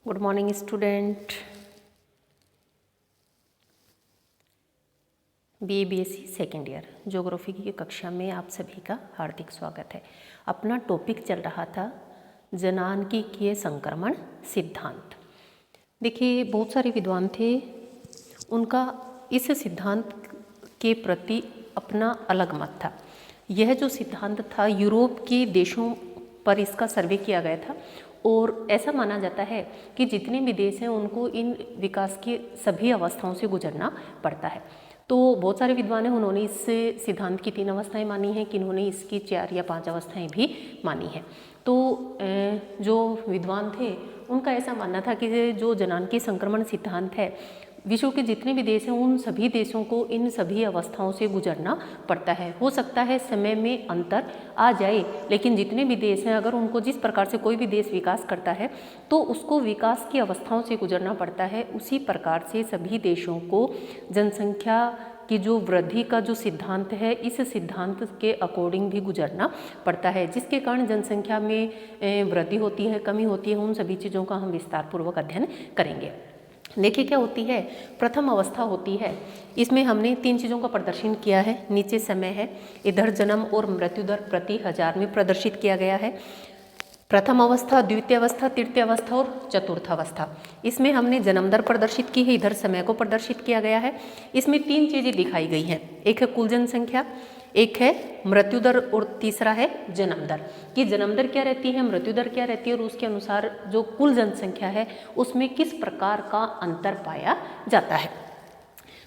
Good morning student. BSc second year geography की कक्षा में आप सभी का हार्दिक स्वागत है। अपना टॉपिक चल रहा था जनांकीय संक्रमण सिद्धांत। देखिए, बहुत सारे विद्वान थे, उनका इस सिद्धांत के प्रति अपना अलग मत था। यह जो सिद्धांत था यूरोप के देशों पर इसका सर्वे किया गया था और ऐसा माना जाता है कि जितने भी देश हैं उनको इन विकास की सभी अवस्थाओं से गुजरना पड़ता है। तो बहुत सारे विद्वान हैं, उन्होंने इस सिद्धांत की 3 अवस्थाएं मानी हैं, किन्होंने इसकी 4 या 5 अवस्थाएं भी मानी हैं। तो जो विद्वान थे उनका ऐसा मानना था कि जो जनांकीय संक्रमण सिद्धांत है, विश्व के जितने भी देश हैं उन सभी देशों को इन सभी अवस्थाओं से गुजरना पड़ता है। हो सकता है समय में अंतर आ जाए, लेकिन जितने भी देश हैं अगर उनको जिस प्रकार से कोई भी देश विकास करता है तो उसको विकास की अवस्थाओं से गुजरना पड़ता है। उसी प्रकार से सभी देशों को जनसंख्या की जो वृद्धि का जो सिद्धांत है, इस सिद्धांत के अकॉर्डिंग भी गुजरना पड़ता है, जिसके कारण जनसंख्या में वृद्धि होती है, कमी होती है। उन सभी चीज़ों का हम विस्तार पूर्वक अध्ययन करेंगे। देखिए क्या होती है, प्रथम अवस्था होती है, इसमें हमने 3 चीज़ों का प्रदर्शन किया है। नीचे समय है, इधर जन्म और मृत्यु दर प्रति 1000 में प्रदर्शित किया गया है। प्रथम अवस्था, द्वितीय अवस्था, तृतीय अवस्था और चतुर्थ अवस्था। इसमें हमने जन्म दर प्रदर्शित की है, इधर समय को प्रदर्शित किया गया है। इसमें 3 चीज़ें दिखाई गई हैं, एक है कुल जनसंख्या, एक है मृत्यु दर और तीसरा है जन्म दर। कि जन्म दर क्या रहती है, मृत्यु दर क्या रहती है और उसके अनुसार जो कुल जनसंख्या है उसमें किस प्रकार का अंतर पाया जाता है।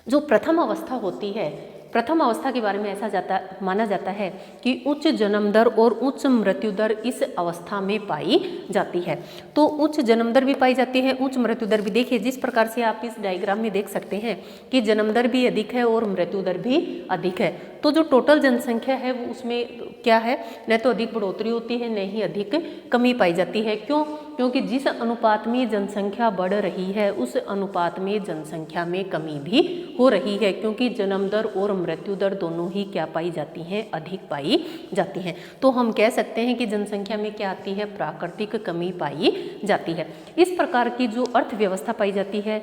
जो प्रथम अवस्था होती है, प्रथम अवस्था के बारे में ऐसा माना जाता है कि उच्च जन्म दर और उच्च मृत्यु दर इस अवस्था में पाई जाती है। तो उच्च जन्म दर भी पाई जाती है, उच्च मृत्यु दर भी। देखिए जिस प्रकार से आप इस डायग्राम में देख सकते हैं कि जन्म दर भी अधिक है और मृत्यु दर भी अधिक है। तो जो टोटल जनसंख्या है वो उसमें क्या है, न तो अधिक बढ़ोतरी होती है न ही अधिक कमी पाई जाती है। क्यों? क्योंकि जिस अनुपात में जनसंख्या बढ़ रही है उस अनुपात में जनसंख्या में कमी भी हो रही है, क्योंकि जन्म दर और मृत्यु दर दोनों ही क्या पाई जाती हैं, अधिक पाई जाती हैं। तो हम कह सकते हैं कि जनसंख्या में क्या आती है, प्राकृतिक कमी पाई जाती है। इस प्रकार की जो अर्थव्यवस्था पाई जाती है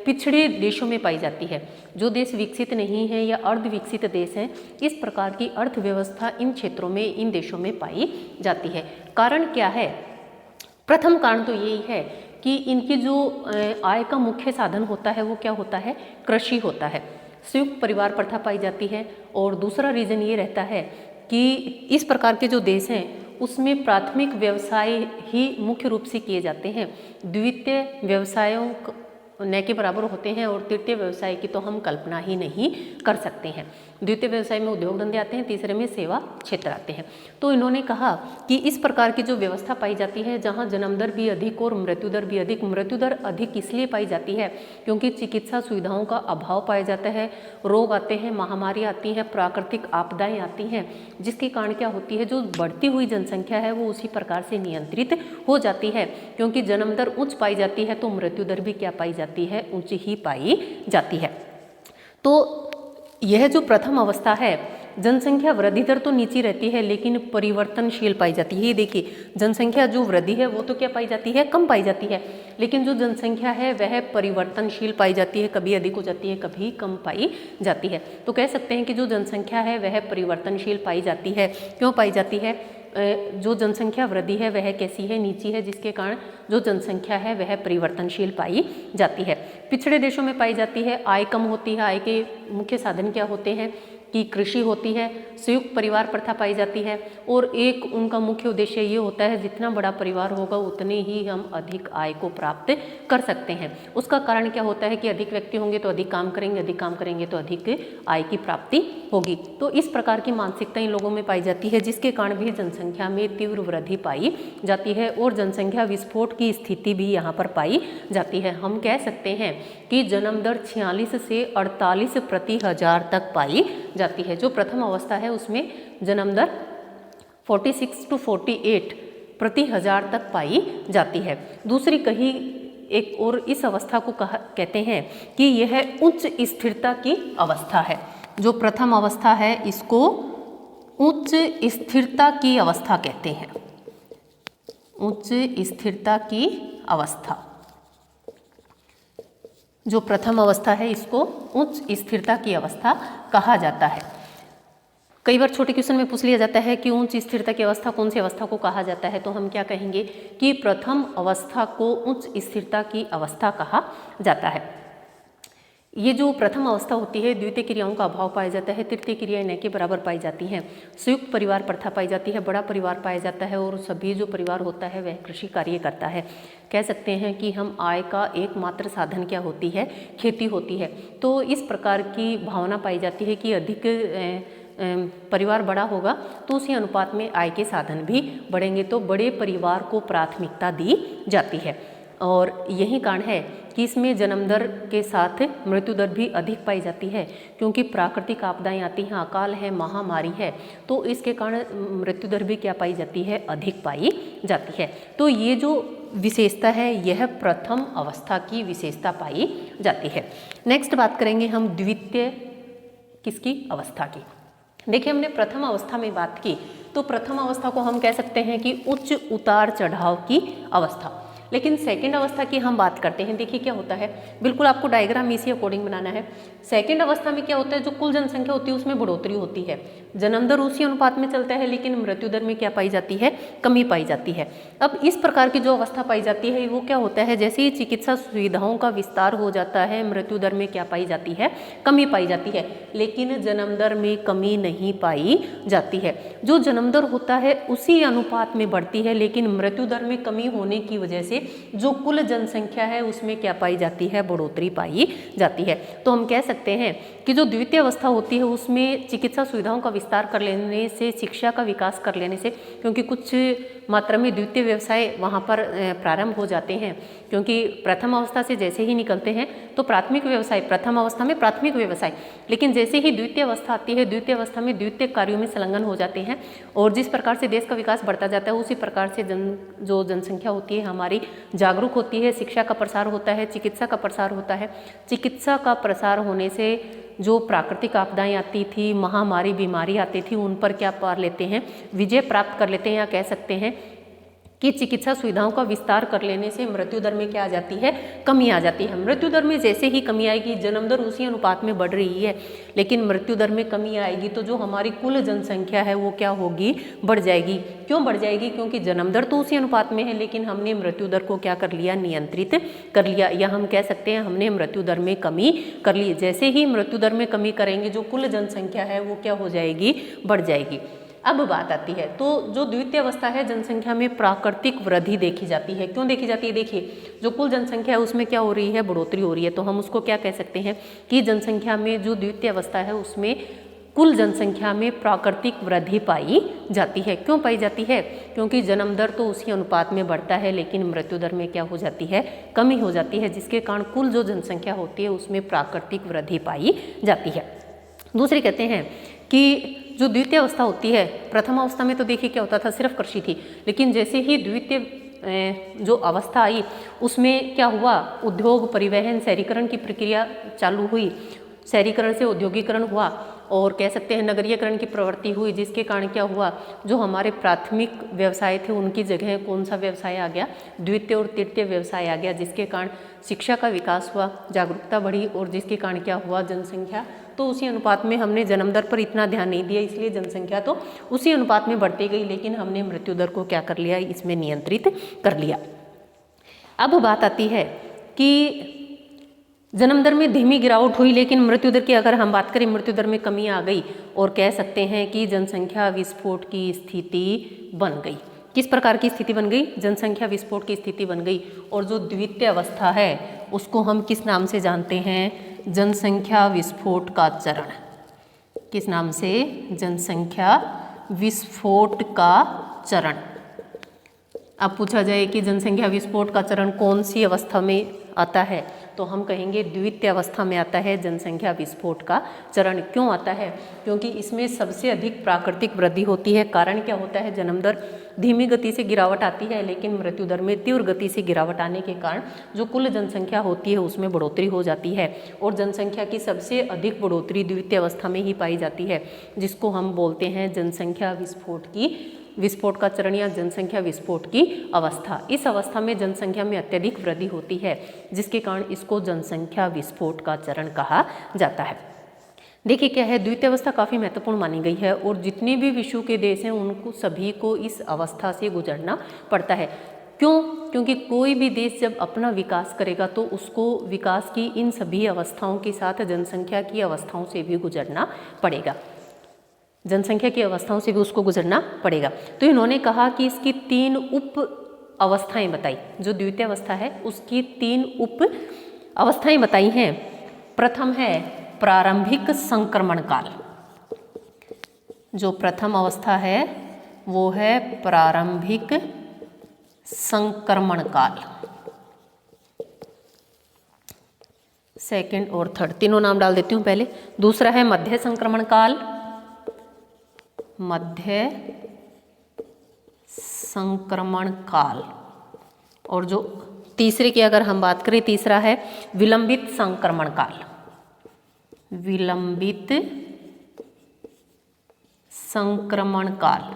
पिछड़े देशों में पाई जाती है। जो देश विकसित नहीं है या अर्ध विकसित देश हैं, इस प्रकार की अर्थव्यवस्था इन क्षेत्रों में, इन देशों में पाई जाती है। कारण क्या है? प्रथम कारण तो यही है कि इनकी जो आय का मुख्य साधन होता है वो क्या होता है, कृषि होता है। संयुक्त परिवार प्रथा पाई जाती है। और दूसरा रीज़न ये रहता है कि इस प्रकार के जो देश हैं उसमें प्राथमिक व्यवसाय ही मुख्य रूप से किए जाते हैं, द्वितीय व्यवसायों न के बराबर होते हैं और तृतीय व्यवसाय की तो हम कल्पना ही नहीं कर सकते हैं। द्वितीय व्यवसाय में उद्योग धंधे आते हैं, तीसरे में सेवा क्षेत्र आते हैं। तो इन्होंने कहा कि इस प्रकार की जो व्यवस्था पाई जाती है जहां जन्म दर भी अधिक और मृत्यु दर भी अधिक। मृत्यु दर अधिक इसलिए पाई जाती है क्योंकि चिकित्सा सुविधाओं का अभाव पाया जाता है, रोग आते हैं, महामारी आती है, प्राकृतिक आपदाएं आती हैं, जिसके कारण क्या होती है, जो बढ़ती हुई जनसंख्या है वो उसी प्रकार से नियंत्रित हो जाती है। क्योंकि जन्म दर उच्च पाई जाती है तो मृत्यु दर भी क्या पाई जाती है, ऊंची ही पाई जाती है। तो यह जो प्रथम अवस्था है, जनसंख्या वृद्धि दर तो नीचे रहती है लेकिन परिवर्तनशील पाई जाती है। ये देखिए, जनसंख्या जो वृद्धि है वो तो क्या पाई जाती है, कम पाई जाती है, लेकिन जो जनसंख्या है वह परिवर्तनशील पाई जाती है, कभी अधिक हो जाती है, कभी कम पाई जाती है। तो कह सकते हैं कि जो जनसंख्या है वह परिवर्तनशील पाई जाती है। क्यों पाई जाती है? जो जनसंख्या वृद्धि है वह कैसी है, नीची है, जिसके कारण जो जनसंख्या है वह परिवर्तनशील पाई जाती है। पिछड़े देशों में पाई जाती है, आय कम होती है। आय के मुख्य साधन क्या होते हैं कि कृषि होती है, संयुक्त परिवार प्रथा पाई जाती है और एक उनका मुख्य उद्देश्य ये होता है जितना बड़ा परिवार होगा उतने ही हम अधिक आय को प्राप्त कर सकते हैं। उसका कारण क्या होता है कि अधिक व्यक्ति होंगे तो अधिक काम करेंगे, अधिक काम करेंगे तो अधिक आय की प्राप्ति होगी। तो इस प्रकार की मानसिकता इन लोगों में पाई जाती है, जिसके कारण भी जनसंख्या में तीव्र वृद्धि पाई जाती है और जनसंख्या विस्फोट की स्थिति भी यहाँ पर पाई जाती है। हम कह सकते हैं कि जन्म दर 46 से 48 प्रति 1000 तक पाई जाती है। जो प्रथम अवस्था है उसमें जन्म दर 46 to 48 प्रति 1000 तक पाई जाती है। दूसरी कहीं एक और इस अवस्था को कहते हैं कि यह उच्च स्थिरता की अवस्था है। जो प्रथम अवस्था है इसको उच्च स्थिरता की अवस्था कहते हैं, उच्च स्थिरता की अवस्था। जो प्रथम अवस्था है इसको उच्च स्थिरता की अवस्था कहा जाता है। कई बार छोटे क्वेश्चन में पूछ लिया जाता है कि उच्च स्थिरता की अवस्था कौन सी अवस्था को कहा जाता है, तो हम क्या कहेंगे कि प्रथम अवस्था को उच्च स्थिरता की अवस्था कहा जाता है। ये जो प्रथम अवस्था होती है, द्वितीय क्रियाओं का अभाव पाया जाता है, तृतीय क्रियाएं न के बराबर पाई जाती हैं, संयुक्त परिवार प्रथा पाई जाती है, बड़ा परिवार पाया जाता है और सभी जो परिवार होता है वह कृषि कार्य करता है। कह सकते हैं कि हम आय का एकमात्र साधन क्या होती है, खेती होती है। तो इस प्रकार की भावना पाई जाती है कि अधिक परिवार बड़ा होगा तो उसी अनुपात में आय के साधन भी बढ़ेंगे, तो बड़े परिवार को प्राथमिकता दी जाती है। और यही कारण है कि इसमें जन्म दर के साथ मृत्यु दर भी अधिक पाई जाती है, क्योंकि प्राकृतिक आपदाएं आती हैं, अकाल है, महामारी है, तो इसके कारण मृत्यु दर भी क्या पाई जाती है, अधिक पाई जाती है। तो ये जो विशेषता है यह प्रथम अवस्था की विशेषता पाई जाती है। नेक्स्ट बात करेंगे हम द्वितीय किसकी अवस्था की। देखिए, हमने प्रथम अवस्था में बात की, तो प्रथम अवस्था को हम कह सकते हैं कि उच्च उतार चढ़ाव की अवस्था। लेकिन सेकंड अवस्था की हम बात करते हैं। देखिए क्या होता है, बिल्कुल आपको डायग्राम इसी अकॉर्डिंग बनाना है। सेकंड अवस्था में क्या होता है, जो कुल जनसंख्या होती है उसमें बढ़ोतरी होती है, जन्म दर उसी अनुपात में चलता है, लेकिन मृत्यु दर में क्या पाई जाती है, कमी पाई जाती है। अब इस प्रकार की जो अवस्था पाई जाती है वो क्या होता है, जैसे ही चिकित्सा सुविधाओं का विस्तार हो जाता है, मृत्यु दर में क्या पाई जाती है, कमी पाई जाती है, लेकिन जन्म दर में कमी नहीं पाई जाती है। जो जन्म दर होता है उसी अनुपात में बढ़ती है, लेकिन मृत्यु दर में कमी होने की वजह से जो कुल जनसंख्या है उसमें क्या पाई जाती है, बढ़ोतरी पाई जाती है। तो हम कह सकते हैं कि जो द्वितीय अवस्था होती है उसमें चिकित्सा सुविधाओं का विस्तार कर लेने से, शिक्षा का विकास कर लेने से, क्योंकि कुछ मात्रा में द्वितीय व्यवसाय वहाँ पर प्रारंभ हो जाते हैं, क्योंकि प्रथम अवस्था से जैसे ही निकलते हैं तो प्राथमिक व्यवसाय, प्रथम अवस्था में प्राथमिक व्यवसाय, लेकिन जैसे ही द्वितीय अवस्था आती है, द्वितीय अवस्था में द्वितीय कार्यों में संलग्न हो जाते हैं, और जिस प्रकार से देश का विकास बढ़ता जाता है उसी प्रकार से जो जनसंख्या होती है हमारी जागरूक होती है, शिक्षा का प्रसार होता है, चिकित्सा का प्रसार होता है। चिकित्सा का प्रसार होने से जो प्राकृतिक आपदाएं आती थी, महामारी बीमारी आती थी, उन पर क्या पार लेते हैं, विजय प्राप्त कर लेते हैं, या कह सकते हैं कि चिकित्सा सुविधाओं का विस्तार कर लेने से मृत्यु दर में क्या आ जाती है, कमी आ जाती है। मृत्यु दर में जैसे ही कमी आएगी, जन्म दर उसी अनुपात में बढ़ रही है, लेकिन मृत्यु दर में कमी आएगी तो जो हमारी कुल जनसंख्या है वो क्या होगी, बढ़ जाएगी। क्यों बढ़ जाएगी, क्योंकि जन्म दर तो उसी अनुपात में है, लेकिन हमने मृत्यु दर को क्या कर लिया, नियंत्रित कर लिया, या हम कह सकते हैं हमने मृत्यु दर में कमी कर ली। जैसे ही मृत्यु दर में कमी करेंगे, जो कुल जनसंख्या है वो क्या हो जाएगी, बढ़ जाएगी। अब बात आती है, तो जो द्वितीय अवस्था है जनसंख्या में प्राकृतिक वृद्धि देखी जाती है। क्यों देखी जाती है, देखिए जो कुल जनसंख्या है उसमें क्या हो रही है, बढ़ोतरी हो रही है, तो हम उसको क्या कह सकते हैं कि जनसंख्या में जो द्वितीय अवस्था है उसमें कुल जनसंख्या में प्राकृतिक वृद्धि पाई जाती है। क्यों पाई जाती है, क्योंकि जन्म दर तो उसी अनुपात में बढ़ता है, लेकिन मृत्यु दर में क्या हो जाती है, कमी हो जाती है, जिसके कारण कुल जो जनसंख्या होती है उसमें प्राकृतिक वृद्धि पाई जाती है। दूसरी कहते हैं कि जो द्वितीय अवस्था होती है, प्रथम अवस्था में तो देखिए क्या होता था, सिर्फ कृषि थी, लेकिन जैसे ही द्वितीय जो अवस्था आई उसमें क्या हुआ, उद्योग, परिवहन, शहरीकरण की प्रक्रिया चालू हुई, शहरीकरण से औद्योगिकरण हुआ, और कह सकते हैं नगरीयकरण की प्रवृत्ति हुई, जिसके कारण क्या हुआ, जो हमारे प्राथमिक व्यवसाय थे उनकी जगह कौन सा व्यवसाय आ गया, द्वितीय और तृतीय व्यवसाय आ गया, जिसके कारण शिक्षा का विकास हुआ, जागरूकता बढ़ी, और जिसके कारण क्या हुआ, जनसंख्या तो उसी अनुपात में, हमने जन्म दर पर इतना ध्यान नहीं दिया इसलिए जनसंख्या तो उसी अनुपात में बढ़ती गई, लेकिन हमने मृत्यु दर को क्या कर लिया, इसमें नियंत्रित कर लिया। अब बात आती है कि जन्म दर में धीमी गिरावट हुई, लेकिन मृत्यु दर की अगर हम बात करें, मृत्यु दर में कमी आ गई, और कह सकते हैं कि जनसंख्या विस्फोट की स्थिति बन गई। किस प्रकार की स्थिति बन गई, जनसंख्या विस्फोट की स्थिति बन गई, और जो द्वितीय अवस्था है उसको हम किस नाम से जानते हैं, जनसंख्या विस्फोट का चरण। किस नाम से, जनसंख्या विस्फोट का चरण। अब पूछा जाए कि जनसंख्या विस्फोट का चरण कौन सी अवस्था में आता है, तो हम कहेंगे द्वितीय अवस्था में आता है जनसंख्या विस्फोट का चरण। क्यों आता है, क्योंकि इसमें सबसे अधिक प्राकृतिक वृद्धि होती है। कारण क्या होता है, जन्म दर धीमी गति से गिरावट आती है, लेकिन मृत्यु दर में तीव्र गति से गिरावट आने के कारण जो कुल जनसंख्या होती है उसमें बढ़ोतरी हो जाती है, और जनसंख्या की सबसे अधिक बढ़ोतरी द्वितीय अवस्था में ही पाई जाती है, जिसको हम बोलते हैं जनसंख्या विस्फोट की विस्फोट का चरण या जनसंख्या विस्फोट की अवस्था। इस अवस्था में जनसंख्या में अत्यधिक वृद्धि होती है, जिसके कारण इसको जनसंख्या विस्फोट का चरण कहा जाता है। देखिए क्या है, द्वितीय अवस्था काफ़ी महत्वपूर्ण मानी गई है और जितने भी विश्व के देश हैं उनको सभी को इस अवस्था से गुजरना पड़ता है। क्यों? क्योंकि कोई भी देश जब अपना विकास करेगा तो उसको विकास की इन सभी अवस्थाओं के साथ जनसंख्या की अवस्थाओं से भी गुजरना पड़ेगा, जनसंख्या की अवस्थाओं से भी उसको गुजरना पड़ेगा। तो इन्होंने कहा कि इसकी 3 उप अवस्थाएं बताई, जो द्वितीय अवस्था है उसकी 3 उप अवस्थाएं बताई हैं। प्रथम है प्रारंभिक संक्रमण काल। जो प्रथम अवस्था है वो है प्रारंभिक संक्रमण काल, सेकंड और थर्ड तीनों नाम डाल देती हूँ पहले। दूसरा है मध्य संक्रमण काल, मध्य संक्रमण काल। और जो तीसरे की अगर हम बात करें, तीसरा है विलंबित संक्रमण काल, विलंबित संक्रमण काल।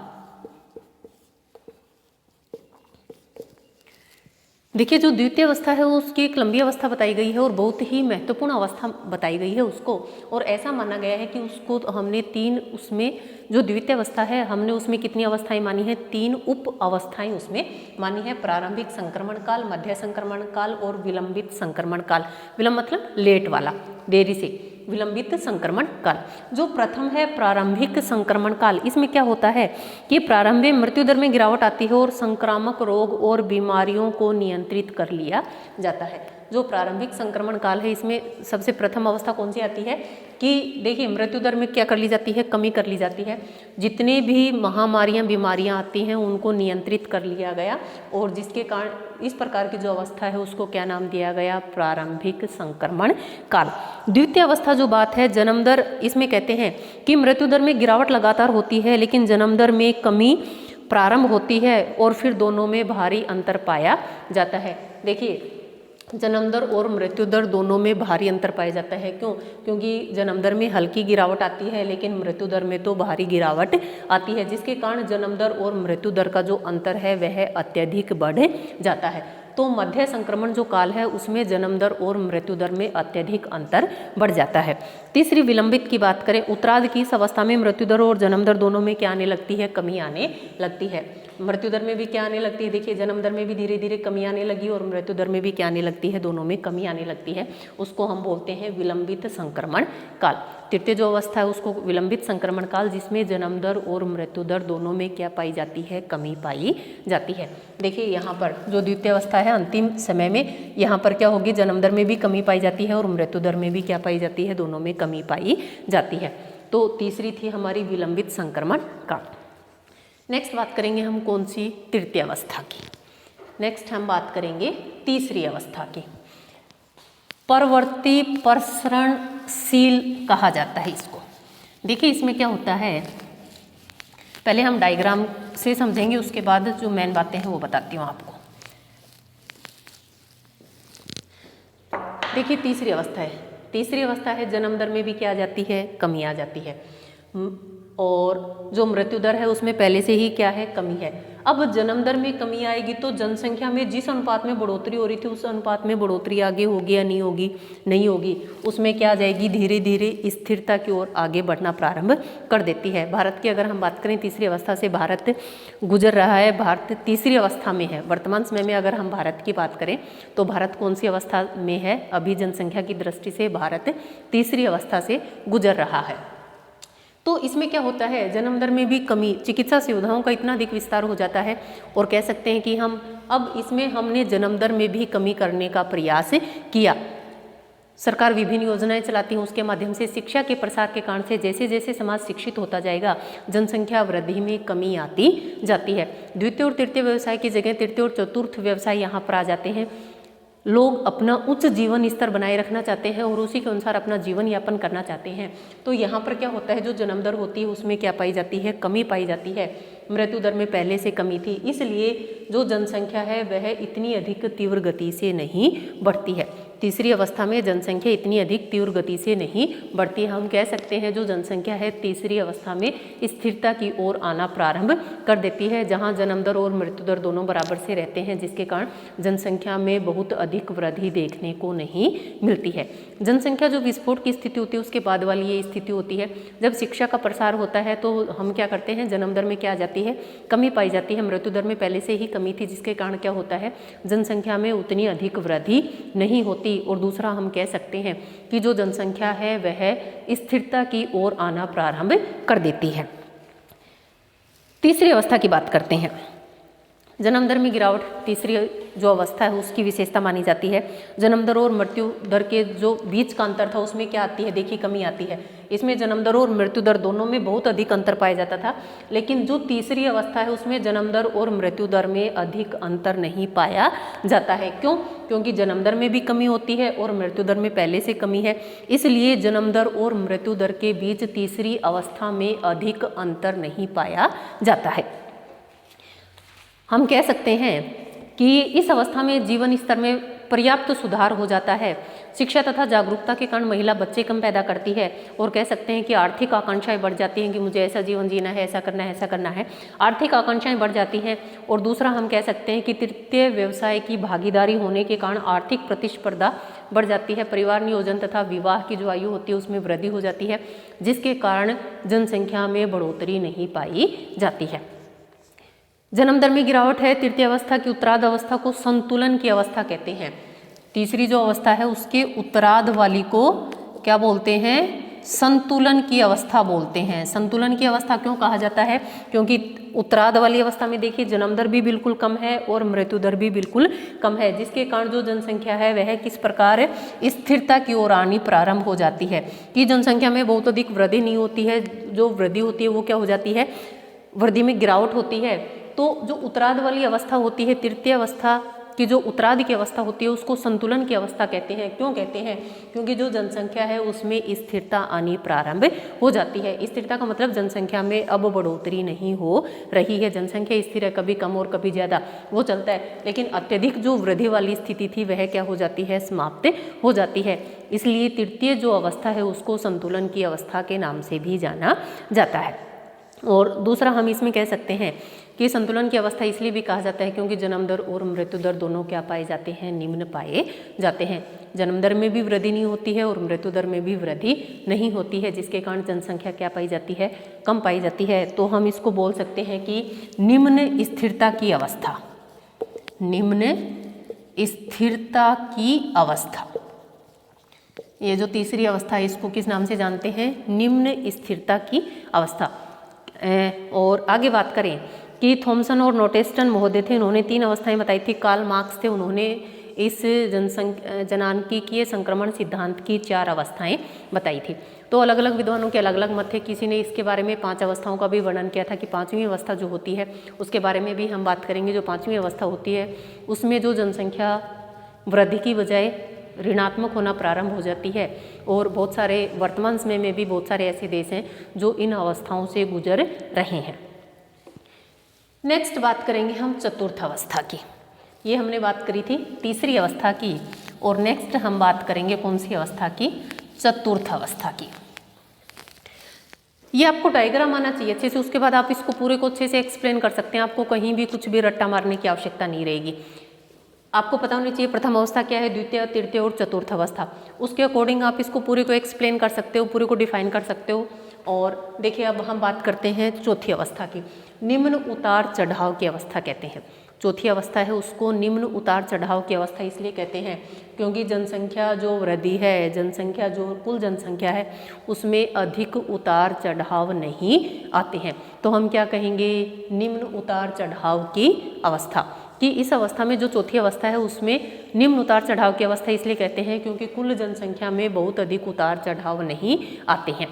देखिए जो द्वितीय अवस्था है वो उसकी एक लंबी अवस्था बताई गई है और बहुत ही महत्वपूर्ण अवस्था बताई गई है उसको, और ऐसा माना गया है कि उसको हमने 3 उसमें जो द्वितीय अवस्था है हमने उसमें कितनी अवस्थाएं मानी है, 3 उप अवस्थाएं उसमें मानी है। प्रारंभिक संक्रमण काल, मध्य संक्रमण काल और विलंबित संक्रमण काल। विलंब मतलब लेट वाला, देरी से, विलंबित संक्रमण काल। जो प्रथम है प्रारंभिक संक्रमण काल, इसमें क्या होता है कि प्रारंभ में मृत्यु दर में गिरावट आती है और संक्रामक रोग और बीमारियों को नियंत्रित कर लिया जाता है। जो प्रारंभिक संक्रमण काल है इसमें सबसे प्रथम अवस्था कौन सी आती है कि देखिए मृत्यु दर में क्या कर ली जाती है, कमी कर ली जाती है। जितने भी महामारियां बीमारियां आती हैं उनको नियंत्रित कर लिया गया, और जिसके कारण इस प्रकार की जो अवस्था है उसको क्या नाम दिया गया, प्रारंभिक संक्रमण काल। द्वितीय अवस्था जो बात है जन्म दर, इसमें कहते हैं कि मृत्यु दर में गिरावट लगातार होती है लेकिन जन्म दर में कमी प्रारंभ होती है और फिर दोनों में भारी अंतर पाया जाता है। देखिए जन्म दर और मृत्यु दर दोनों में भारी अंतर पाया जाता है। क्यों? क्योंकि जन्म दर में हल्की गिरावट आती है लेकिन मृत्यु दर में तो भारी गिरावट आती है, जिसके कारण जन्म दर और मृत्यु दर का जो अंतर है वह अत्यधिक बढ़ जाता है। तो मध्य संक्रमण जो काल है उसमें जन्म दर और मृत्यु दर में अत्यधिक अंतर बढ़ जाता है। तीसरी विलंबित की बात करें, उत्तरार्ध की इस अवस्था में मृत्यु दर और जन्म दर दोनों में क्या आने लगती है, कमी आने लगती है। मृत्यु दर में भी क्या आने लगती है, देखिए जन्म दर में भी धीरे धीरे कमी आने लगी और मृत्यु दर में भी क्या आने लगती है, दोनों में कमी आने लगती है। उसको हम बोलते हैं विलंबित संक्रमण काल। तृतीय जो अवस्था है उसको विलंबित संक्रमण काल, जिसमें जन्म दर और मृत्यु दर दोनों में क्या पाई जाती है, कमी पाई जाती है। देखिए यहाँ पर जो द्वितीय अवस्था है अंतिम समय में यहाँ पर क्या होगी, जन्म दर में भी कमी पाई जाती है और मृत्यु दर में भी क्या पाई जाती है, दोनों में कमी पाई जाती है। तो तीसरी थी हमारी विलंबित संक्रमण काल। नेक्स्ट बात करेंगे हम कौन सी, तृतीय अवस्था की। नेक्स्ट हम बात करेंगे तीसरी अवस्था की। परवर्ती प्रसरणशील कहा जाता है इसको। देखिए इसमें क्या होता है, पहले हम डायग्राम से समझेंगे, उसके बाद जो मेन बातें हैं वो बताती हूँ आपको। देखिए तीसरी अवस्था है, तीसरी अवस्था है जन्म दर में भी क्या आ जाती है, कमी आ जाती है, और जो मृत्यु दर है उसमें पहले से ही क्या है, कमी है। अब जन्म दर में कमी आएगी तो जनसंख्या में जिस अनुपात में बढ़ोतरी हो रही थी उस अनुपात में बढ़ोतरी आगे होगी या नहीं होगी, नहीं होगी। उसमें क्या आ जाएगी, धीरे धीरे स्थिरता की ओर आगे बढ़ना प्रारंभ कर देती है। भारत की अगर हम बात करें तीसरी अवस्था से भारत गुजर रहा है, भारत तीसरी अवस्था में है वर्तमान समय में। अगर हम भारत की बात करें तो भारत कौन सी अवस्था में है, अभी जनसंख्या की दृष्टि से भारत तीसरी अवस्था से गुजर रहा है। तो इसमें क्या होता है, जन्म दर में भी कमी, चिकित्सा सुविधाओं का इतना अधिक विस्तार हो जाता है, और कह सकते हैं कि हम अब इसमें हमने जन्म दर में भी कमी करने का प्रयास किया। सरकार विभिन्न योजनाएं चलाती हैं, उसके माध्यम से शिक्षा के प्रसार के कारण से जैसे जैसे समाज शिक्षित होता जाएगा जनसंख्या वृद्धि में कमी आती जाती है। द्वितीय और तृतीय व्यवसाय की जगह तृतीय और चतुर्थ व्यवसाय यहाँ पर आ जाते हैं। लोग अपना उच्च जीवन स्तर बनाए रखना चाहते हैं और उसी के अनुसार अपना जीवन यापन करना चाहते हैं। तो यहाँ पर क्या होता है, जो जन्म दर होती है उसमें क्या पाई जाती है, कमी पाई जाती है। मृत्यु दर में पहले से कमी थी, इसलिए जो जनसंख्या है वह इतनी अधिक तीव्र गति से नहीं बढ़ती है। तीसरी अवस्था में जनसंख्या इतनी अधिक तीव्र गति से नहीं बढ़ती है। हम कह सकते हैं जो जनसंख्या है तीसरी अवस्था में स्थिरता की ओर आना प्रारंभ कर देती है, जहां जन्म दर और मृत्यु दर दोनों बराबर से रहते हैं, जिसके कारण जनसंख्या में बहुत अधिक वृद्धि देखने को नहीं मिलती है। जनसंख्या जो विस्फोट की स्थिति होती है उसके बाद वाली ये स्थिति होती है। जब शिक्षा का प्रसार होता है तो हम क्या करते हैं, जन्म दर में क्या आ जाती है, कमी पाई जाती है। मृत्यु दर में पहले से ही कमी थी, जिसके कारण क्या होता है, जनसंख्या में उतनी अधिक वृद्धि नहीं होती। और दूसरा हम कह सकते हैं कि जो जनसंख्या है वह स्थिरता की ओर आना प्रारंभ कर देती है। तीसरी अवस्था की बात करते हैं। जन्म दर में गिरावट तीसरी जो अवस्था है उसकी विशेषता मानी जाती है। जन्म दर और मृत्यु दर के जो बीच का अंतर था उसमें क्या आती है, देखिए कमी आती है। इसमें जन्म दर और मृत्यु दर दोनों में बहुत अधिक अंतर पाया जाता था, लेकिन जो तीसरी अवस्था है उसमें जन्म दर और मृत्यु दर में अधिक अंतर नहीं पाया जाता है। क्यों? क्योंकि जन्म दर में भी कमी होती है और मृत्यु दर में पहले से कमी है, इसलिए जन्म दर और मृत्यु दर के बीच तीसरी अवस्था में अधिक अंतर नहीं पाया जाता है। हम कह सकते हैं कि इस अवस्था में जीवन स्तर में पर्याप्त सुधार हो जाता है। शिक्षा तथा जागरूकता के कारण महिला बच्चे कम पैदा करती है और कह सकते हैं कि आर्थिक आकांक्षाएं बढ़ जाती हैं कि मुझे ऐसा जीवन जीना है, ऐसा करना है, ऐसा करना है। आर्थिक आकांक्षाएं बढ़ जाती हैं। और दूसरा हम कह सकते हैं कि तृतीय व्यवसाय की भागीदारी होने के कारण आर्थिक प्रतिस्पर्धा बढ़ जाती है। परिवार नियोजन तथा विवाह की जो आयु होती है उसमें वृद्धि हो जाती है, जिसके कारण जनसंख्या में बढ़ोतरी नहीं पाई जाती है। जन्म दर में गिरावट है तृतीय अवस्था की उत्तरार्ध अवस्था को संतुलन की अवस्था कहते हैं। तीसरी जो अवस्था है उसके उत्तरार्ध वाली को क्या बोलते हैं, संतुलन की अवस्था बोलते हैं। संतुलन की अवस्था क्यों कहा जाता है? क्योंकि उत्तरार्ध वाली अवस्था में देखिए जन्म दर भी बिल्कुल कम है और मृत्यु दर भी बिल्कुल कम है, जिसके कारण जो जनसंख्या है वह किस प्रकार स्थिरता की ओर आनी प्रारंभ हो जाती है कि जनसंख्या में बहुत अधिक वृद्धि नहीं होती है। जो वृद्धि होती है वो क्या हो जाती है, वृद्धि में गिरावट होती है। तो जो उत्तरार्ध वाली अवस्था होती है, तृतीय अवस्था की जो उत्तरार्ध की अवस्था होती है उसको संतुलन की अवस्था कहते हैं। क्यों कहते हैं? क्योंकि जो जनसंख्या है उसमें स्थिरता आनी प्रारंभ हो जाती है। स्थिरता का मतलब जनसंख्या में अब बढ़ोतरी नहीं हो रही है, जनसंख्या स्थिर है, कभी कम और कभी ज़्यादा वो चलता है, लेकिन अत्यधिक जो वृद्धि वाली स्थिति थी वह क्या हो जाती है, समाप्त हो जाती है। इसलिए तृतीय जो अवस्था है उसको संतुलन की अवस्था के नाम से भी जाना जाता है। और दूसरा हम इसमें कह सकते हैं कि संतुलन की अवस्था इसलिए भी कहा जाता है क्योंकि जन्म दर और मृत्यु दर दोनों क्या पाए जाते हैं, निम्न पाए जाते हैं। जन्म दर में भी वृद्धि नहीं होती है और मृत्यु दर में भी वृद्धि नहीं होती है, जिसके कारण जनसंख्या क्या पाई जाती है, कम पाई जाती है। तो हम इसको बोल सकते हैं कि निम्न स्थिरता की अवस्था, निम्न स्थिरता की अवस्था। ये जो तीसरी अवस्था है इसको किस नाम से जानते हैं, निम्न स्थिरता की अवस्था। और आगे बात करें कि थॉमसन और नोटेस्टन महोदय थे, इन्होंने 3 अवस्थाएं बताई थी। कार्ल मार्क्स थे, उन्होंने इस जनांकीय संक्रमण सिद्धांत की 4 अवस्थाएं बताई थी। तो अलग अलग विद्वानों के अलग अलग मत थे। किसी ने इसके बारे में 5 अवस्थाओं का भी वर्णन किया था कि 5वीं अवस्था जो होती है उसके बारे में भी हम बात करेंगे। जो 5वीं अवस्था होती है उसमें जो जनसंख्या वृद्धि की बजाय ऋणात्मक होना प्रारंभ हो जाती है। और बहुत सारे वर्तमान समय में भी बहुत सारे ऐसे देश हैं जो इन अवस्थाओं से गुजर रहे हैं। नेक्स्ट बात करेंगे हम चतुर्थ अवस्था की। ये हमने बात करी थी तीसरी अवस्था की, और नेक्स्ट हम बात करेंगे कौन सी अवस्था की, चतुर्थ अवस्था की। ये आपको डायग्राम आना चाहिए अच्छे से, उसके बाद आप इसको पूरे को अच्छे से एक्सप्लेन कर सकते हैं। आपको कहीं भी कुछ भी रट्टा मारने की आवश्यकता नहीं रहेगी। आपको पता होना चाहिए प्रथम अवस्था क्या है, द्वितीय, तृतीय और चतुर्थ अवस्था। उसके अकॉर्डिंग आप इसको पूरे को एक्सप्लेन कर सकते हो, पूरे को डिफाइन कर सकते हो। और देखिए अब हम बात करते हैं चौथी अवस्था की। निम्न उतार चढ़ाव की अवस्था कहते हैं। चौथी अवस्था है उसको निम्न उतार चढ़ाव की अवस्था इसलिए कहते हैं क्योंकि जनसंख्या जो वृद्धि है, जनसंख्या जो कुल जनसंख्या है उसमें अधिक उतार चढ़ाव नहीं आते हैं। तो हम क्या कहेंगे, निम्न उतार चढ़ाव की अवस्था। कि इस अवस्था में जो चौथी अवस्था है उसमें निम्न उतार चढ़ाव की अवस्था इसलिए कहते हैं क्योंकि कुल जनसंख्या में बहुत अधिक उतार चढ़ाव नहीं आते हैं।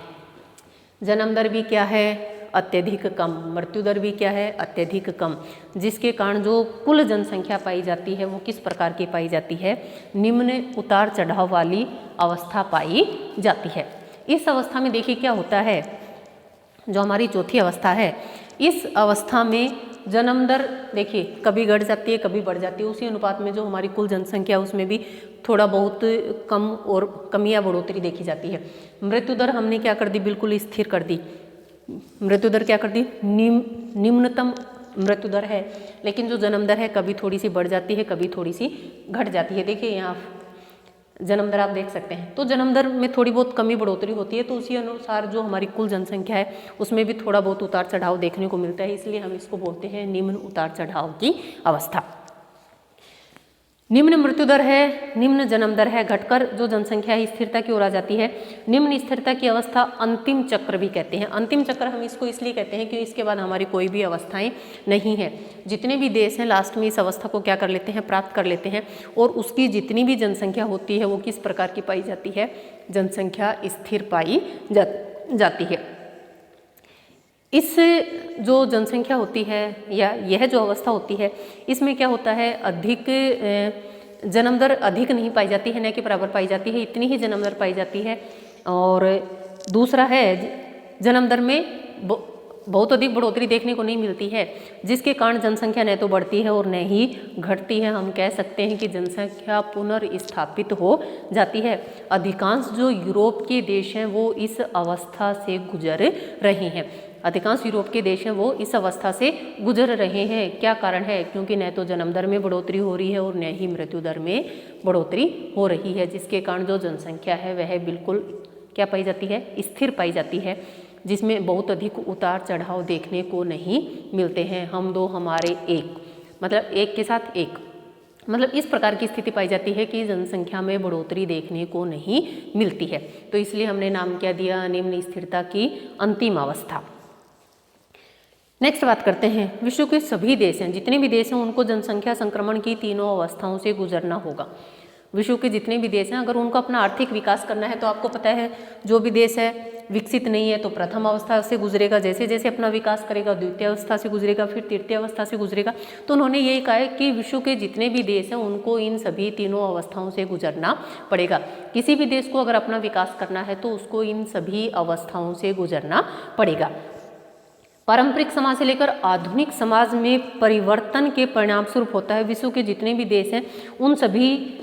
जन्म दर भी क्या है, अत्यधिक कम। मृत्यु दर भी क्या है, अत्यधिक कम। जिसके कारण जो कुल जनसंख्या पाई जाती है वो किस प्रकार की पाई जाती है, निम्न उतार चढ़ाव वाली अवस्था पाई जाती है। इस अवस्था में देखिए क्या होता है, जो हमारी चौथी अवस्था है इस अवस्था में जन्म दर देखिए कभी घट जाती है कभी बढ़ जाती है, उसी अनुपात में जो हमारी कुल जनसंख्या है उसमें भी थोड़ा बहुत कम और कमी या बढ़ोतरी देखी जाती है। मृत्यु दर हमने क्या कर दी, बिल्कुल स्थिर कर दी। मृत्यु दर क्या कर दी, निम्नतम मृत्यु दर है, लेकिन जो जन्म दर है कभी थोड़ी सी बढ़ जाती है कभी थोड़ी सी घट जाती है। देखिए यहाँ जन्म दर आप देख सकते हैं, तो जन्म दर में थोड़ी बहुत कमी बढ़ोतरी होती है, तो उसी अनुसार जो हमारी कुल जनसंख्या है उसमें भी थोड़ा बहुत उतार चढ़ाव देखने को मिलता है, इसलिए हम इसको बोलते हैं निम्न उतार चढ़ाव की अवस्था। निम्न मृत्यु दर है, निम्न जन्म दर है, घटकर जो जनसंख्या है स्थिरता की ओर आ जाती है। निम्न स्थिरता की अवस्था अंतिम चक्र भी कहते हैं। अंतिम चक्र हम इसको इसलिए कहते हैं क्योंकि इसके बाद हमारी कोई भी अवस्थाएं नहीं है। जितने भी देश हैं लास्ट में इस अवस्था को क्या कर लेते हैं, प्राप्त कर लेते हैं, और उसकी जितनी भी जनसंख्या होती है वो किस प्रकार की पाई जाती है, जनसंख्या स्थिर पाई जाती है। इस जो जनसंख्या होती है या यह जो अवस्था होती है इसमें क्या होता है, अधिक जन्म दर अधिक नहीं पाई जाती है, न कि बराबर पाई जाती है, इतनी ही जन्म दर पाई जाती है। और दूसरा है जन्म दर में बहुत अधिक बढ़ोतरी देखने को नहीं मिलती है, जिसके कारण जनसंख्या न तो बढ़ती है और न ही घटती है। हम कह सकते हैं कि जनसंख्या पुनर्स्थापित हो जाती है। अधिकांश जो यूरोप के देश हैं वो इस अवस्था से गुजर रहे हैं। अधिकांश यूरोप के देश हैं वो इस अवस्था से गुजर रहे हैं। क्या कारण है, क्योंकि न तो जन्म दर में बढ़ोतरी हो रही है और न ही मृत्यु दर में बढ़ोतरी हो रही है, जिसके कारण जो जनसंख्या है वह बिल्कुल क्या पाई जाती है, स्थिर पाई जाती है, जिसमें बहुत अधिक उतार चढ़ाव देखने को नहीं मिलते हैं। हम दो हमारे एक, मतलब एक के साथ एक, मतलब इस प्रकार की स्थिति पाई जाती है कि जनसंख्या में बढ़ोतरी देखने को नहीं मिलती है। तो इसलिए हमने नाम क्या दिया, निम्न स्थिरता की अंतिम अवस्था। नेक्स्ट बात करते हैं, विश्व के सभी देश हैं, जितने भी देश हैं उनको जनसंख्या संक्रमण की तीनों अवस्थाओं से गुजरना होगा। विश्व के जितने भी देश हैं अगर उनको अपना आर्थिक विकास करना है तो आपको पता है जो भी देश है विकसित नहीं है तो प्रथम अवस्था से गुजरेगा, जैसे जैसे अपना विकास करेगा द्वितीय अवस्था से गुजरेगा, फिर तृतीय अवस्था से गुजरेगा। तो उन्होंने यही कहा है कि विश्व के जितने भी देश हैं उनको इन सभी तीनों अवस्थाओं से गुजरना पड़ेगा। किसी भी देश को अगर अपना विकास करना है तो उसको इन सभी अवस्थाओं से गुजरना पड़ेगा। पारंपरिक समाज से लेकर आधुनिक समाज में परिवर्तन के परिणाम स्वरूप होता है। विश्व के जितने भी देश हैं उन सभी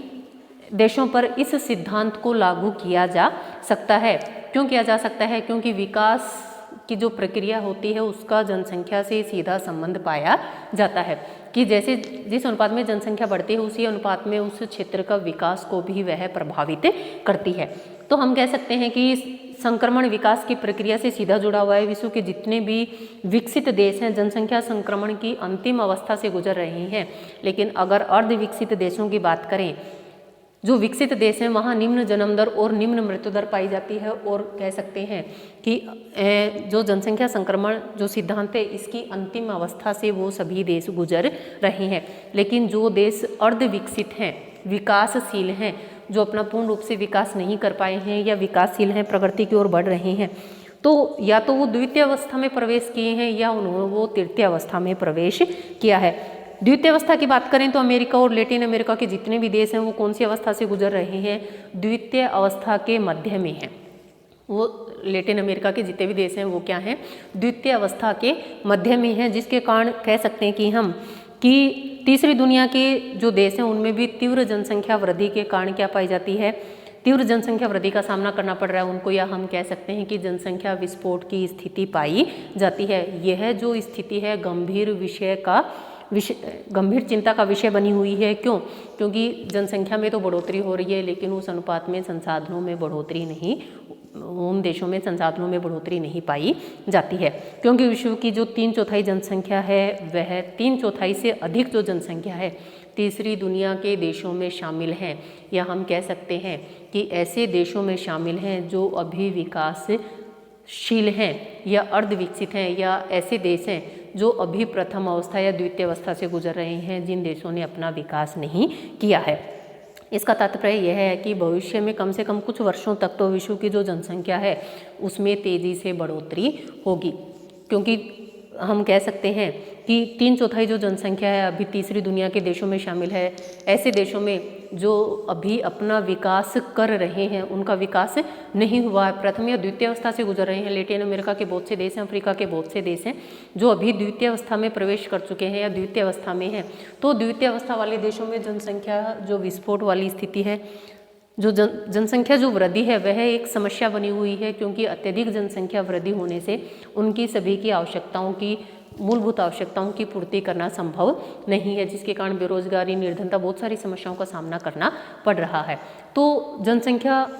देशों पर इस सिद्धांत को लागू किया जा सकता है। क्यों किया जा सकता है, क्योंकि विकास की जो प्रक्रिया होती है उसका जनसंख्या से सीधा संबंध पाया जाता है कि जैसे जिस अनुपात में जनसंख्या बढ़ती है उसी अनुपात में उस क्षेत्र का विकास को भी वह प्रभावित करती है। तो हम कह सकते हैं कि संक्रमण विकास की प्रक्रिया से सीधा जुड़ा हुआ है। विश्व के जितने भी विकसित देश हैं जनसंख्या संक्रमण की अंतिम अवस्था से गुजर रहे हैं, लेकिन अगर अर्ध विकसित देशों की बात करें, जो विकसित देश हैं वहाँ निम्न जन्म दर और निम्न मृत्यु दर पाई जाती है, और कह सकते हैं कि जो जनसंख्या संक्रमण जो सिद्धांत है इसकी अंतिम अवस्था से वो सभी देश गुजर रहे हैं। लेकिन जो देश अर्ध विकसित हैं, विकासशील हैं, जो अपना पूर्ण रूप से विकास नहीं कर पाए हैं या विकासशील हैं, प्रगति की ओर बढ़ रहे हैं, तो या तो वो द्वितीय अवस्था में प्रवेश किए हैं या उन्होंने वो तृतीय अवस्था में प्रवेश किया है। द्वितीय अवस्था की बात करें तो अमेरिका और लैटिन अमेरिका के जितने भी देश हैं वो कौन सी अवस्था से गुजर रहे हैं, द्वितीय अवस्था के मध्य में हैं। वो लैटिन अमेरिका के जितने भी देश हैं वो क्या हैं, द्वितीय अवस्था के मध्य में हैं, जिसके कारण कह सकते हैं कि हम कि तीसरी दुनिया के जो देश हैं उनमें भी तीव्र जनसंख्या वृद्धि के कारण क्या पाई जाती है, तीव्र जनसंख्या वृद्धि का सामना करना पड़ रहा है उनको, या हम कह सकते हैं कि जनसंख्या विस्फोट की स्थिति पाई जाती है। यह जो स्थिति है गंभीर चिंता का विषय बनी हुई है। क्यों? क्योंकि जनसंख्या में तो बढ़ोतरी हो रही है लेकिन उस अनुपात में संसाधनों में बढ़ोतरी नहीं, उन देशों में संसाधनों में बढ़ोतरी नहीं पाई जाती है, क्योंकि विश्व की जो 3/4 जनसंख्या है वह 3/4 से अधिक जो जनसंख्या है तीसरी दुनिया के देशों में शामिल हैं, या हम कह सकते हैं कि ऐसे देशों में शामिल हैं जो अभी विकासशील हैं या अर्ध विकसित हैं, या ऐसे देश हैं जो अभी प्रथम अवस्था या द्वितीय अवस्था से गुजर रहे हैं, जिन देशों ने अपना विकास नहीं किया है। इसका तात्पर्य यह है कि भविष्य में कम से कम कुछ वर्षों तक तो विश्व की जो जनसंख्या है उसमें तेज़ी से बढ़ोतरी होगी, क्योंकि हम कह सकते हैं कि 3/4 जो जनसंख्या है अभी तीसरी दुनिया के देशों में शामिल है। ऐसे देशों में जो अभी अपना विकास कर रहे हैं उनका विकास नहीं हुआ है, प्रथम या द्वितीय अवस्था से गुजर रहे हैं। लैटिन अमेरिका के बहुत से देश हैं, अफ्रीका के बहुत से देश हैं जो अभी द्वितीय अवस्था में प्रवेश कर चुके हैं या द्वितीय अवस्था में हैं। तो द्वितीय अवस्था वाले देशों में जनसंख्या जो विस्फोट वाली स्थिति है, जो जनसंख्या जो वृद्धि है वह एक समस्या बनी हुई है, क्योंकि अत्यधिक जनसंख्या वृद्धि होने से उनकी सभी की आवश्यकताओं की मूलभूत आवश्यकताओं की पूर्ति करना संभव नहीं है, जिसके कारण बेरोजगारी, निर्धनता, बहुत सारी समस्याओं का सामना करना पड़ रहा है। तो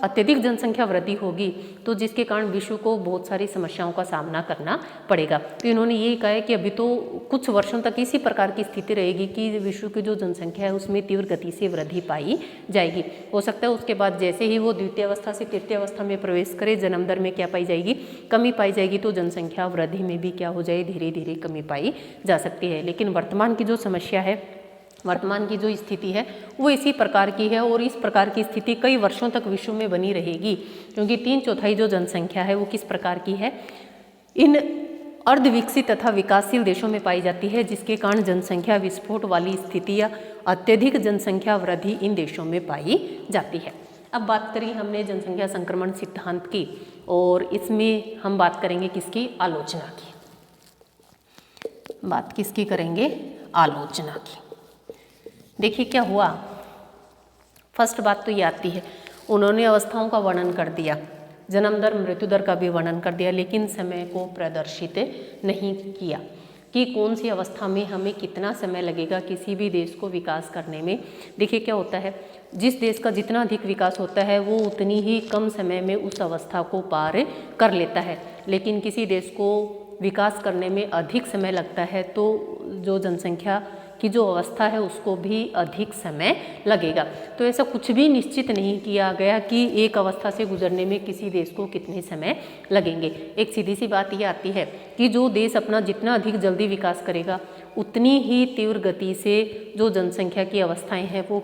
अत्यधिक जनसंख्या वृद्धि होगी तो जिसके कारण विश्व को बहुत सारी समस्याओं का सामना करना पड़ेगा। तो इन्होंने यही कहा है कि अभी तो कुछ वर्षों तक इसी प्रकार की स्थिति रहेगी कि विश्व की जो जनसंख्या है उसमें तीव्र गति से वृद्धि पाई जाएगी। हो सकता है उसके बाद जैसे ही वो द्वितीय अवस्था से तृतीय अवस्था में प्रवेश करे, जन्म दर में क्या पाई जाएगी, कमी पाई जाएगी। तो जनसंख्या वृद्धि में भी क्या हो जाए, धीरे धीरे कमी पाई जा सकती है। लेकिन वर्तमान की जो समस्या है, वर्तमान की जो स्थिति है वो इसी प्रकार की है और इस प्रकार की स्थिति कई वर्षों तक विश्व में बनी रहेगी, क्योंकि 3/4 जो जनसंख्या है वो किस प्रकार की है, इन अर्धविकसित तथा विकासशील देशों में पाई जाती है, जिसके कारण जनसंख्या विस्फोट वाली स्थिति या अत्यधिक जनसंख्या वृद्धि इन देशों में पाई जाती है। अब बात करी हमने जनसंख्या संक्रमण सिद्धांत की, और इसमें हम बात करेंगे किसकी, आलोचना की। बात किसकी करेंगे, आलोचना की। देखिए क्या हुआ, फर्स्ट बात तो ये आती है, उन्होंने अवस्थाओं का वर्णन कर दिया, जन्म दर मृत्यु दर का भी वर्णन कर दिया, लेकिन समय को प्रदर्शित नहीं किया कि कौन सी अवस्था में हमें कितना समय लगेगा किसी भी देश को विकास करने में। देखिए क्या होता है, जिस देश का जितना अधिक विकास होता है वो उतनी ही कम समय में उस अवस्था को पार कर लेता है, लेकिन किसी देश को विकास करने में अधिक समय लगता है तो जो जनसंख्या की जो अवस्था है उसको भी अधिक समय लगेगा। तो ऐसा कुछ भी निश्चित नहीं किया गया कि एक अवस्था से गुजरने में किसी देश को कितने समय लगेंगे। एक सीधी सी बात ये आती है कि जो देश अपना जितना अधिक जल्दी विकास करेगा उतनी ही तीव्र गति से जो जनसंख्या की अवस्थाएं हैं वो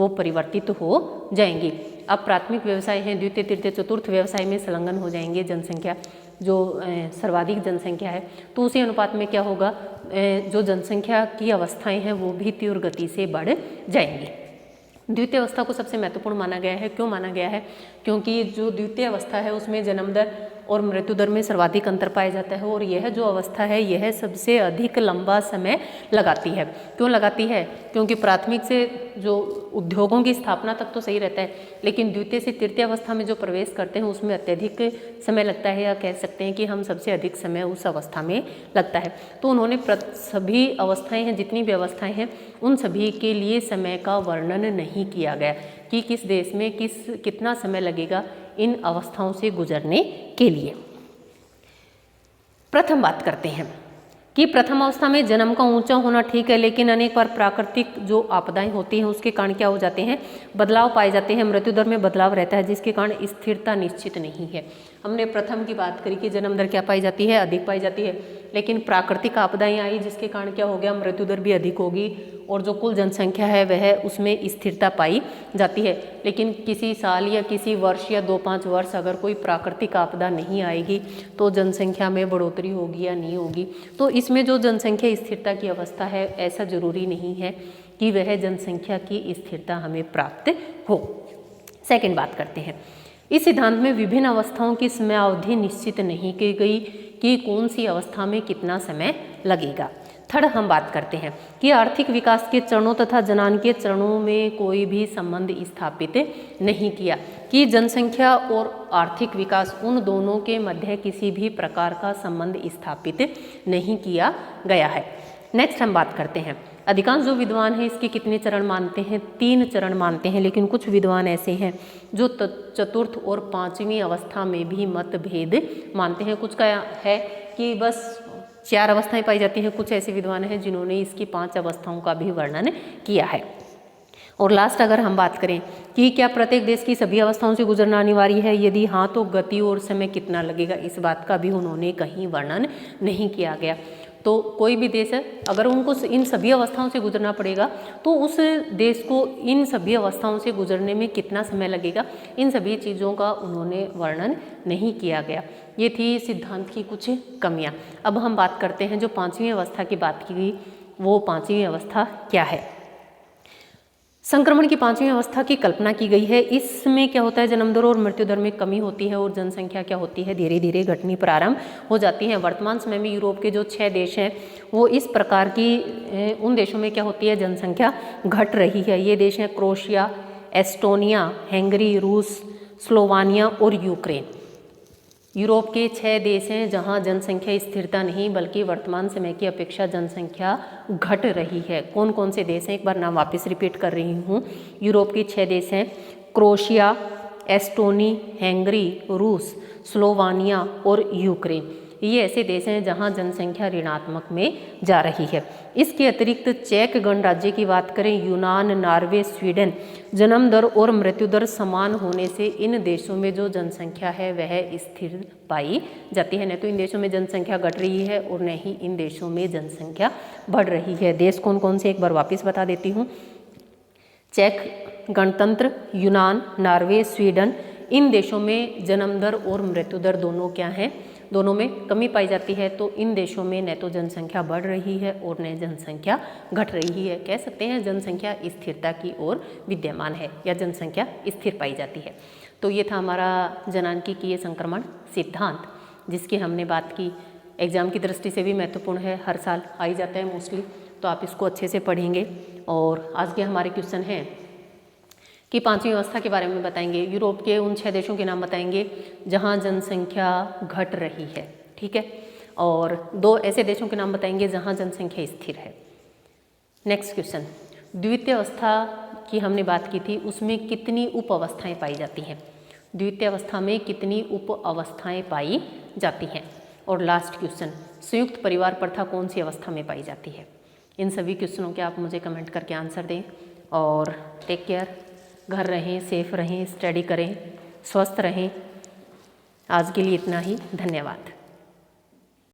परिवर्तित हो जाएंगी। अब प्राथमिक व्यवसाय हैं, द्वितीय तृतीय चतुर्थ व्यवसाय में संलग्न हो जाएंगे जनसंख्या, जो सर्वाधिक जनसंख्या है, तो उसी अनुपात में क्या होगा, जो जनसंख्या की अवस्थाएं हैं वो भी तीव्र गति से बढ़ जाएंगी। द्वितीय अवस्था को सबसे महत्वपूर्ण माना गया है। क्यों माना गया है, क्योंकि जो द्वितीय अवस्था है उसमें जन्म दर और मृत्यु दर में सर्वाधिक अंतर पाया जाता है, और यह जो अवस्था है यह सबसे अधिक लंबा समय लगाती है। क्यों लगाती है, क्योंकि प्राथमिक से जो उद्योगों की स्थापना तक तो सही रहता है, लेकिन द्वितीय से तृतीय अवस्था में जो प्रवेश करते हैं उसमें अत्यधिक समय लगता है, या कह सकते हैं कि हम सबसे अधिक समय उस अवस्था में लगता है। तो उन्होंने सभी अवस्थाएं हैं, जितनी भी अवस्थाएं हैं उन सभी के लिए समय का वर्णन नहीं किया गया कि किस देश में कितना समय लगेगा इन अवस्थाओं से गुजरने के लिए। प्रथम बात करते हैं कि प्रथम अवस्था में जन्म का ऊंचा होना ठीक है, लेकिन अनेक बार प्राकृतिक जो आपदाएं होती हैं उसके कारण क्या हो जाते हैं, बदलाव पाए जाते हैं, मृत्यु दर में बदलाव रहता है, जिसके कारण स्थिरता निश्चित नहीं है। हमने प्रथम की बात करी कि जन्म दर क्या पाई जाती है, अधिक पाई जाती है, लेकिन प्राकृतिक आपदाएं आई जिसके कारण क्या हो गया, मृत्यु दर भी अधिक होगी, और जो कुल जनसंख्या है वह उसमें स्थिरता पाई जाती है। लेकिन किसी साल या किसी वर्ष या 2-5 वर्ष अगर कोई प्राकृतिक आपदा नहीं आएगी तो जनसंख्या में बढ़ोतरी होगी या नहीं होगी। तो इसमें जो जनसंख्या स्थिरता की अवस्था है, ऐसा जरूरी नहीं है कि वह जनसंख्या की स्थिरता हमें प्राप्त हो। सेकंड बात करते हैं, इस सिद्धांत में विभिन्न अवस्थाओं की समयावधि निश्चित नहीं की गई कि कौन सी अवस्था में कितना समय लगेगा। थर्ड हम बात करते हैं कि आर्थिक विकास के चरणों तथा जनानकीय चरणों में कोई भी संबंध स्थापित नहीं किया कि जनसंख्या और आर्थिक विकास उन दोनों के मध्य किसी भी प्रकार का संबंध स्थापित नहीं किया गया है। नेक्स्ट हम बात करते हैं, अधिकांश जो विद्वान हैं इसके कितने चरण मानते हैं, 3 चरण मानते हैं, लेकिन कुछ विद्वान ऐसे हैं जो चतुर्थ और 5वीं अवस्था में भी मतभेद मानते हैं। कुछ का है कि बस 4 अवस्थाएं पाई जाती हैं, कुछ ऐसे विद्वान हैं जिन्होंने इसकी 5 अवस्थाओं का भी वर्णन किया है। और लास्ट अगर हम बात करें कि क्या प्रत्येक देश की सभी अवस्थाओं से गुजरना अनिवार्य है, यदि हाँ तो गति और समय कितना लगेगा, इस बात का भी उन्होंने कहीं वर्णन नहीं किया गया। तो कोई भी देश है अगर उनको इन सभी अवस्थाओं से गुजरना पड़ेगा तो उस देश को इन सभी अवस्थाओं से गुजरने में कितना समय लगेगा, इन सभी चीज़ों का उन्होंने वर्णन नहीं किया गया। ये थी सिद्धांत की कुछ कमियां। अब हम बात करते हैं जो पांचवी अवस्था की बात की गई, वो पांचवी अवस्था क्या है। संक्रमण की पांचवी अवस्था की कल्पना की गई है। इसमें क्या होता है, जन्म दर और मृत्यु दर में कमी होती है और जनसंख्या क्या होती है, धीरे धीरे घटनी प्रारंभ हो जाती है। वर्तमान समय में यूरोप के जो 6 देश हैं वो इस प्रकार की, उन देशों में क्या होती है, जनसंख्या घट रही है। ये देश हैं क्रोएशिया, एस्टोनिया, हंगरी, रूस, स्लोवानिया और यूक्रेन। यूरोप के 6 देश हैं जहां जनसंख्या स्थिरता नहीं बल्कि वर्तमान समय की अपेक्षा जनसंख्या घट रही है। कौन कौन से देश हैं, एक बार नाम वापस रिपीट कर रही हूँ। यूरोप के 6 देश हैं क्रोएशिया, एस्टोनी, हंगरी, रूस, स्लोवानिया और यूक्रेन। ये ऐसे देश हैं जहां जनसंख्या ऋणात्मक में जा रही है। इसके अतिरिक्त चेक गणराज्य की बात करें, यूनान, नॉर्वे, स्वीडन, जन्म दर और मृत्यु दर समान होने से इन देशों में जो जनसंख्या है वह स्थिर पाई जाती है। न तो इन देशों में जनसंख्या घट रही है और न ही इन देशों में जनसंख्या बढ़ रही है। देश कौन कौन से एक बार वापस बता देती हूँ। चेक गणतंत्र, यूनान, नॉर्वे, स्वीडन, इन देशों में जन्म दर और मृत्यु दर दोनों क्या हैं, दोनों में कमी पाई जाती है। तो इन देशों में न तो जनसंख्या बढ़ रही है और न जनसंख्या घट रही है। कह सकते हैं जनसंख्या स्थिरता की ओर विद्यमान है या जनसंख्या स्थिर पाई जाती है। तो ये था हमारा जनांकीय संक्रमण सिद्धांत जिसकी हमने बात की। एग्जाम की दृष्टि से भी महत्वपूर्ण है, हर साल आ ही जाता है मोस्टली, तो आप इसको अच्छे से पढ़ेंगे। और आज के हमारे क्वेश्चन हैं कि पांचवी अवस्था के बारे में बताएंगे। यूरोप के उन 6 देशों के नाम बताएंगे जहां जनसंख्या घट रही है, ठीक है, और 2 ऐसे देशों के नाम बताएंगे जहां जनसंख्या स्थिर है। नेक्स्ट क्वेश्चन, द्वितीय अवस्था की हमने बात की थी, उसमें कितनी उप अवस्थाएं पाई जाती हैं। द्वितीय अवस्था में कितनी उप अवस्थाएं पाई जाती हैं। और लास्ट क्वेश्चन, संयुक्त परिवार प्रथा कौन सी अवस्था में पाई जाती है। इन सभी क्वेश्चनों के आप मुझे कमेंट करके आंसर दें। और टेक केयर, घर रहें, सेफ रहें, स्टडी करें, स्वस्थ रहें। आज के लिए इतना ही, धन्यवाद।